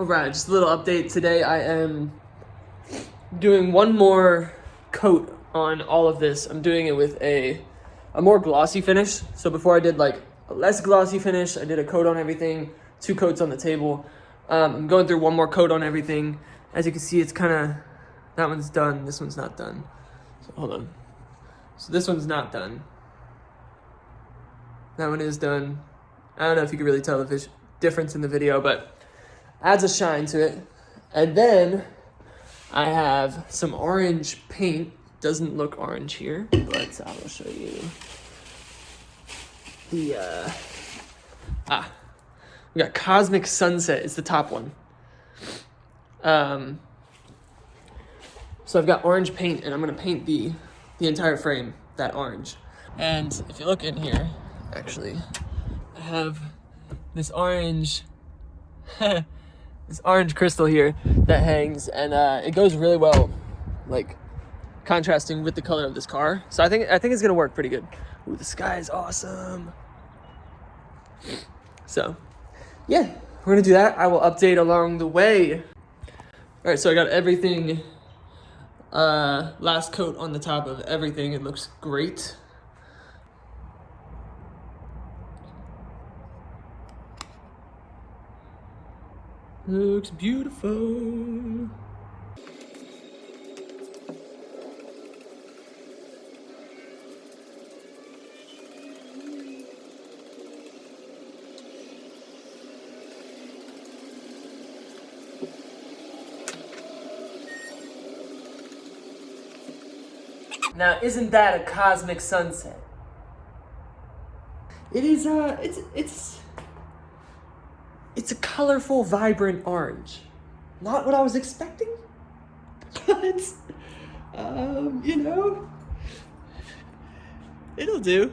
Alright, just a little update. Today I am doing one more coat on all of this. I'm doing it with a more glossy finish. So before I did like a less glossy finish, I did a coat on everything, 2 coats on the table. I'm going through one more coat on everything. As you can see, it's kind of, that one's done, this one's not done. So hold on. So this one's not done. That one is done. I don't know if you can really tell the difference in the video, but adds a shine to it. And then I have some orange paint. Doesn't look orange here, but I will show you the we got Cosmic Sunset is the top one. So I've got orange paint, and I'm gonna paint the entire frame that orange. And if you look in here, actually, I have this orange this orange crystal here that hangs, and it goes really well, like contrasting with the color of this car. So I think it's gonna work pretty good. Ooh, the sky is awesome. So yeah, we're gonna do that. I will update along the way. All right, so I got everything, last coat on the top of everything. It looks great. Looks beautiful. Now, isn't that a cosmic sunset? It is, it's a colorful, vibrant orange. Not what I was expecting, but, you know, it'll do.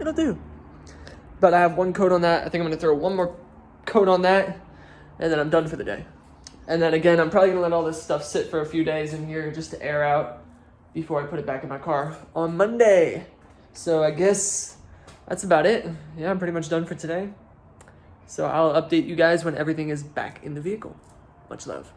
It'll do. But I have one coat on that. I think I'm gonna throw one more coat on that, and then I'm done for the day. And then again, I'm probably gonna let all this stuff sit for a few days in here just to air out before I put it back in my car on Monday. So I guess that's about it. Yeah, I'm pretty much done for today. So I'll update you guys when everything is back in the vehicle. Much love.